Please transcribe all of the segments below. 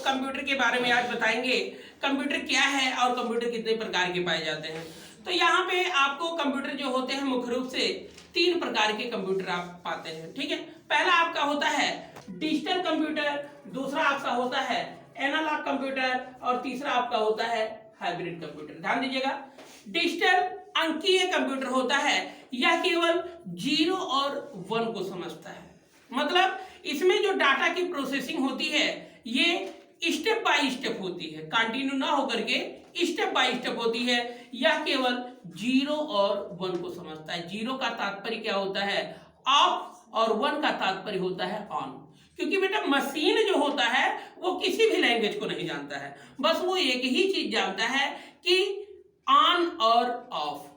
Computer के बारे में आज बताएंगे। कंप्यूटर क्या है और कंप्यूटर कितने प्रकार के पाए जाते हैं। तो यहाँ पे आपको कंप्यूटर जो होते हैं मुख्य रूप से 3 प्रकार के कंप्यूटर आप पाते हैं। ठीक है, पहला आपका होता है डिजिटल कंप्यूटर, दूसरा आपका होता है एनालॉग कंप्यूटर और तीसरा आपका होता है हाइब्रिड कंप्यूटर। ध्यान दीजिएगा, डिजिटल अंकीय कंप्यूटर होता है, यह केवल 0 और 1 को समझता है। मतलब इसमें जो डाटा की प्रोसेसिंग होती है ये स्टेप बाय स्टेप होती है, कंटिन्यू ना होकर के स्टेप बाय स्टेप होती है। यह केवल 0 और 1 को समझता है। 0 का तात्पर्य क्या होता है, ऑफ, और 1 का तात्पर्य होता है ऑन। क्योंकि बेटा मशीन जो होता है वो किसी भी लैंग्वेज को नहीं जानता है, बस वो एक ही चीज जानता है कि ऑन और ऑफ।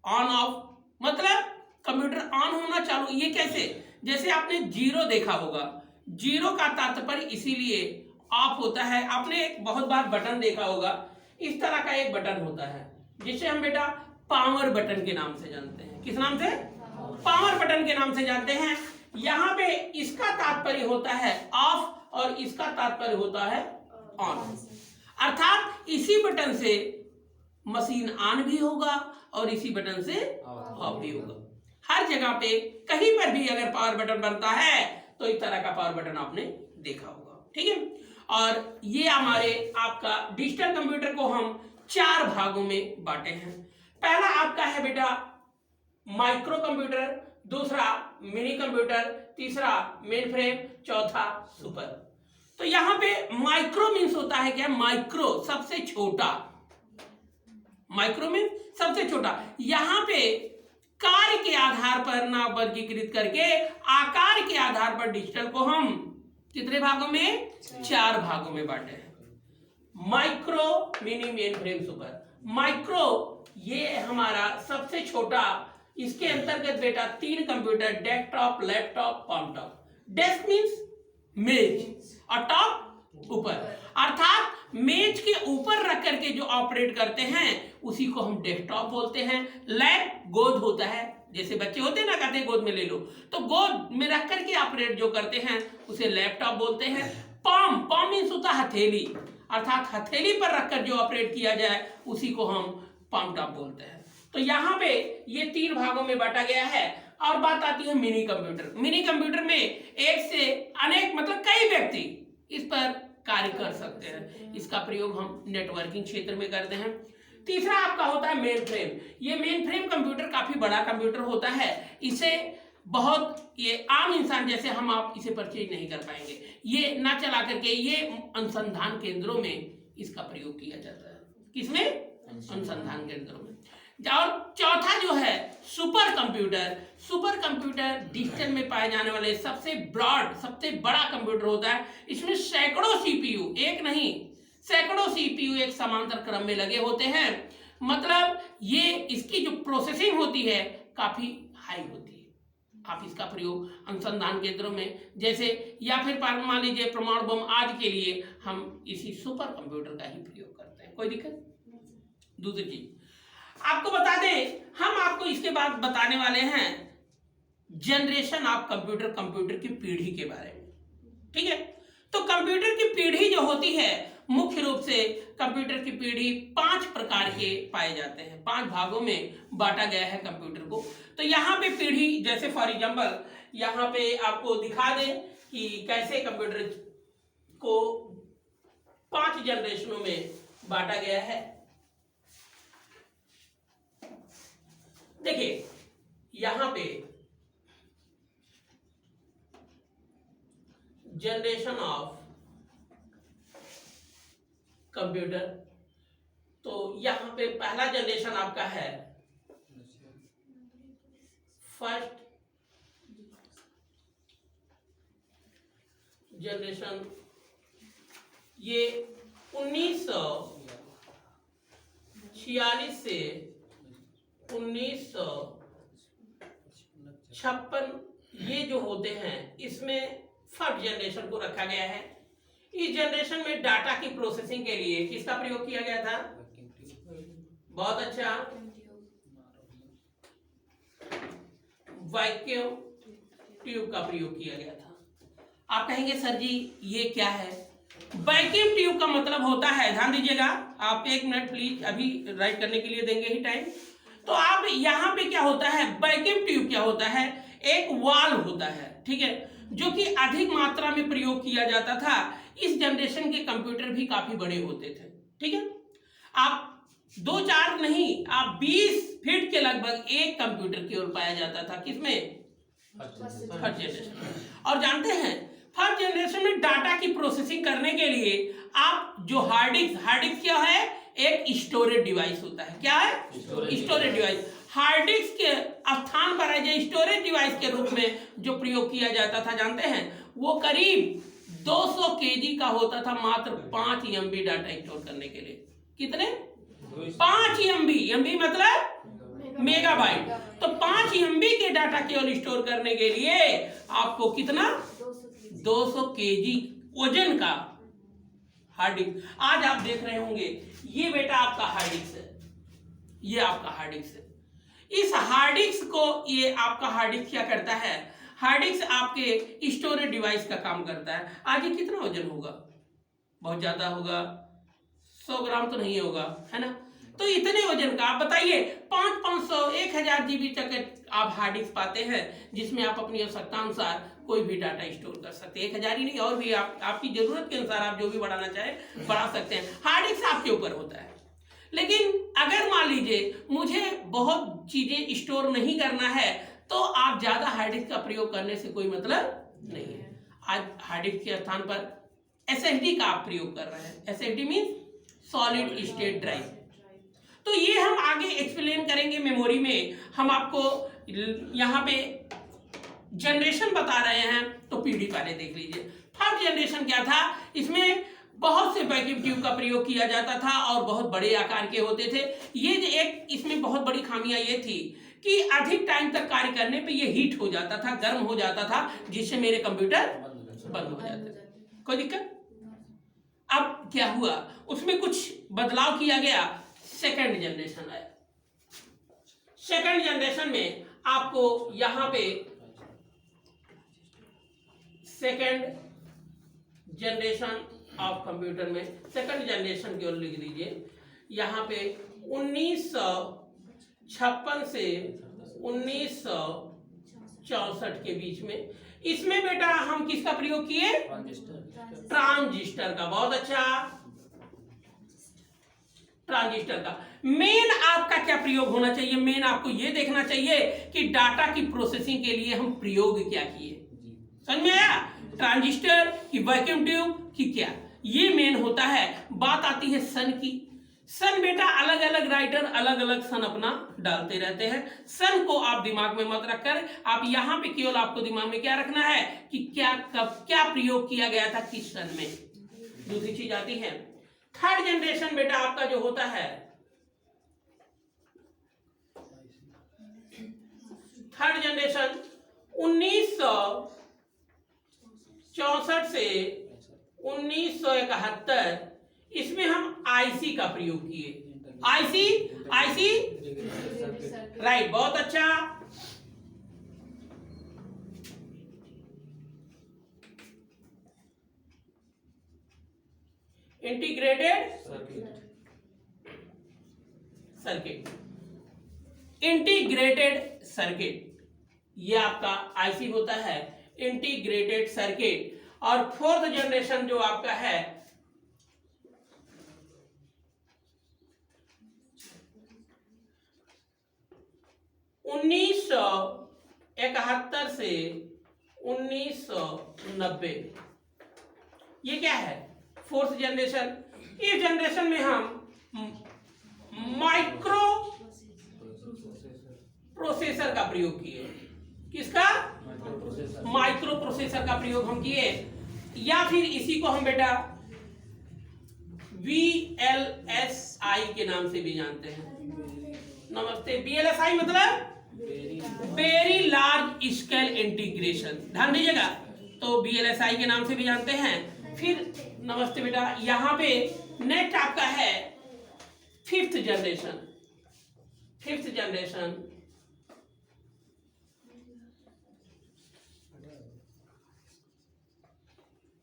ऑन ऑफ मतलब कंप्यूटर ऑन होना चालू, ये कैसे, जैसे आपने 0 देखा होगा, 0 का तात्पर्य इसीलिए ऑफ होता है। आपने एक बहुत बार बटन देखा होगा, इस तरह का एक बटन होता है जिसे हम बेटा पावर बटन के नाम से जानते हैं। किस नाम से, पावर बटन के नाम से जानते हैं। यहाँ पे इसका तात्पर्य होता है ऑफ और इसका तात्पर्य होता है ऑन। अर्थात इसी बटन से मशीन ऑन भी होगा और इसी बटन से ऑफ भी होगा। हर जगह पे कहीं पर भी अगर पावर बटन बनता है तो इस तरह का पावर बटन आपने देखा होगा। ठीक है, और ये हमारे आपका डिजिटल कंप्यूटर को हम 4 भागों में बांटे हैं। पहला आपका है बेटा माइक्रो कंप्यूटर, दूसरा मिनी कंप्यूटर, तीसरा मेन फ्रेम, चौथा सुपर। तो यहाँ पे माइक्रो मीन्स होता है क्या, माइक्रो सबसे छोटा, माइक्रो मीन्स सबसे छोटा। यहाँ पे कार्य के आधार पर ना वर्गीकृत करके आकार के आधार पर डिजिटल को हम कितने भागों में, 4 भागों में बांटे हैं। Micro, mini, main frame, super. Micro ये हमारा सबसे छोटा, इसके अंतर्गत बेटा 3 computer, desktop, laptop, palmtop. Desk means मेज और टॉप ऊपर, अर्थात मेज के ऊपर रख करके जो ऑपरेट करते हैं उसी को हम डेस्कटॉप बोलते हैं। लैप गोद होता है, जैसे बच्चे होते हैं ना, कहते हैं गोद में ले लो, तो गोद में रख करके ऑपरेट जो करते हैं उसे लैपटॉप बोलते हैं। पाम, पाम मीन्स होता है हथेली, अर्थात हथेली पर रखकर जो ऑपरेट किया जाए उसी को हम पामटॉप बोलते हैं। तो यहाँ पे ये 3 भागों में बांटा गया है। और बात आती है मिनी कंप्यूटर। मिनी कंप्यूटर में एक से अनेक मतलब कई व्यक्ति इस पर कार्य कर सकते हैं। इसका प्रयोग हम नेटवर्किंग क्षेत्र में करते हैं। तीसरा आपका होता है मेन फ्रेम। ये मेन फ्रेम कंप्यूटर काफी बड़ा कंप्यूटर होता है, इसे बहुत ये आम इंसान जैसे हम आप इसे परचेज नहीं कर पाएंगे। ये ना चला करके ये अनुसंधान केंद्रों में इसका प्रयोग किया जाता है। किसमें, अनुसंधान केंद्रों में। और चौथा जो है super computer. Super computer digital में पाए जाने वाले सबसे ब्रॉड, सबसे बड़ा कंप्यूटर होता है। इसमें सैकड़ों सीपीयू, एक नहीं सैकड़ों सीपीयू एक समांतर क्रम में लगे होते हैं। मतलब ये इसकी जो प्रोसेसिंग होती है काफी हाई होती है। आप इसका प्रयोग अनुसंधान केंद्रों में जैसे, या फिर मान लीजिए परमाणु बम आदि के लिए हम इसी सुपर कंप्यूटर का ही प्रयोग करते हैं। कोई दिक्कत? दूसरी चीज आपको बता दें, हम आपको इसके बाद बताने वाले हैं जनरेशन ऑफ कंप्यूटर, कंप्यूटर की पीढ़ी के बारे में। ठीक है, तो कंप्यूटर की पीढ़ी जो होती है, मुख्य रूप से कंप्यूटर की पीढ़ी 5 प्रकार के पाए जाते हैं। 5 भागों में बांटा गया है कंप्यूटर को। तो यहाँ पे पीढ़ी, जैसे फॉर एग्जाम्पल यहाँ पे आपको दिखा दें कि कैसे कंप्यूटर को 5 जनरेशनों में बांटा गया है। देखिए यहां पे जनरेशन ऑफ कंप्यूटर, तो यहां पे पहला जनरेशन आपका है फर्स्ट जनरेशन। ये 1946 से 1956 ये जो होते हैं, इसमें फर्स्ट जनरेशन को रखा गया है। इस जनरेशन में डाटा की प्रोसेसिंग के लिए किसका प्रयोग किया गया था? बहुत अच्छा, वैक्यूम ट्यूब का प्रयोग किया गया था। आप कहेंगे सर जी ये क्या है? वैक्यूम ट्यूब का मतलब होता है, ध्यान दीजिएगा, आप 1 मिनट प्लीज अभी राइट करने के लिए देंगे ही टाइम। तो आप यहाँ पे क्या होता है, वैक्यूम ट्यूब क्या होता है, एक वाल्व होता है, ठीक है, जो कि अधिक मात्रा में प्रयोग किया जाता था। इस जनरेशन के कंप्यूटर भी काफी बड़े होते थे, ठीक है। आप 2-4 नहीं, आप 20 फीट के लगभग एक कंप्यूटर की ओर पाया जाता था, किसमें, फर्स्ट जनरेशन। और जानते हैं फर्स्ट जनरेशन में डाटा की प्रोसेसिंग करने के लिए आप जो हार्ड डिस्क क्या है, एक स्टोरेज डिवाइस होता है। क्या है, स्टोरेज डिवाइस। हार्ड डिस्क के स्थान पर जो स्टोरेज डिवाइस के रूप में जो प्रयोग किया जाता था, जानते हैं, वो करीब 200 केजी का होता था, मात्र 5 MB डाटा स्टोर करने के लिए। कितने, 5 MB मतलब मेगाबाइट। तो 5 MB के डाटा केवल स्टोर करने के लिए आपको कितना, 200 केजी वजन का हार्ड डिस्क। आज आप देख रहे होंगे, ये बेटा आपका हार्ड डिस्क है, ये आपका हार्ड डिस्क है। इस हार्ड डिस्क को, ये आपका हार्ड डिस्क क्या करता है, हार्ड डिस्क आपके स्टोरेज डिवाइस का काम करता है। आज ये कितना वजन होगा, बहुत ज्यादा होगा, 100 ग्राम तो नहीं होगा, है ना। तो इतने वजन का आप बताइए, 500 1000 GB तक आप हार्ड डिस्क पाते हैं, जिसमें आप अपनी आवश्यकता अनुसार कोई भी डाटा स्टोर कर सकते हैं। 1000 ही नहीं, और भी आपकी जरूरत के अनुसार आप जो भी बढ़ाना चाहें बढ़ा सकते हैं। हार्ड डिस्क आपके ऊपर होता है। लेकिन अगर मान लीजिए मुझे बहुत चीजें स्टोर नहीं करना है, तो आप ज्यादा हार्ड डिस्क का प्रयोग करने से कोई मतलब नहीं है। आज हार्ड डिस्क के स्थान पर SSD का आप प्रयोग कर रहे हैं। SSD means solid state drive. तो ये हम आगे एक्सप्लेन करेंगे मेमोरी में। हम आपको यहाँ पे जनरेशन बता रहे हैं, तो पीढ़ी पहले देख लीजिए। फर्स्ट जनरेशन क्या था, इसमें बहुत से वैक्यूम ट्यूब का प्रयोग किया जाता था और बहुत बड़े आकार के होते थे। ये एक इसमें बहुत बड़ी खामियां ये थी कि अधिक टाइम तक कार्य करने पे ये हीट हो जाता था, गर्म हो जाता था, जिससे मेरे कंप्यूटर बंद हो जाते थे। कोई दिक्कत। अब क्या हुआ, उसमें कुछ बदलाव किया गया, सेकंड जनरेशन आया। सेकंड जनरेशन में आपको यहां पे सेकंड जनरेशन ऑफ कंप्यूटर में, सेकंड जनरेशन की ओर लिख दीजिए। यहां पे 1956 से 1964 के बीच में, इसमें बेटा हम किसका प्रयोग किए, ट्रांजिस्टर का। बहुत अच्छा, ट्रांजिस्टर का। मेन आपका क्या प्रयोग होना चाहिए, मेन आपको यह देखना चाहिए कि डाटा की प्रोसेसिंग के लिए हम प्रयोग क्या किए। समझ में आया, ट्रांजिस्टर की, वैक्यूम ट्यूब की, क्या ये मेन होता है। बात आती है सन की। सन बेटा अलग अलग राइटर अलग अलग सन अपना डालते रहते हैं। सन को आप दिमाग में मत रखकर, आप यहां पे केवल आपको दिमाग में क्या रखना है कि क्या कब क्या प्रयोग किया गया था किस सन में। दूसरी चीज आती है थर्ड जनरेशन बेटा आपका जो होता है, थर्ड जनरेशन 1964 से 1971, इसमें हम आईसी का प्रयोग किए। आईसी राइट, बहुत अच्छा। इंटीग्रेटेड सर्किट, इंटीग्रेटेड सर्किट, ये आपका आईसी होता है, इंटीग्रेटेड सर्किट। और फोर्थ जनरेशन जो आपका है, उन्नीस 1971 से 1990, ये क्या है, फोर्थ जनरेशन। इस जनरेशन में हम माइक्रो प्रोसेसर का प्रयोग किए। किसका, माइक्रो प्रोसेसर का प्रयोग हम किए, या फिर इसी को हम बेटा VLSI के नाम से भी जानते हैं। नमस्ते। VLSI मतलब वेरी लार्ज स्केल इंटीग्रेशन, ध्यान दीजिएगा। तो VLSI के नाम से भी जानते हैं। फिर नमस्ते बेटा, यहां पे नेक्स्ट आपका है fifth generation. Fifth generation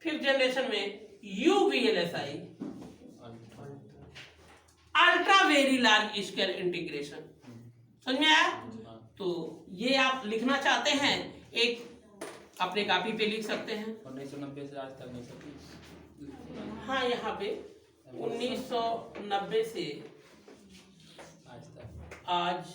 fifth generation में UVLSI, ultra very large scale integration. समझ में आया? तो ये आप लिखना चाहते हैं, एक अपने कॉपी पे लिख सकते हैं। 1990 से आज तक नहीं सकती। हाँ, यहाँ पे 1990 से आज तक आज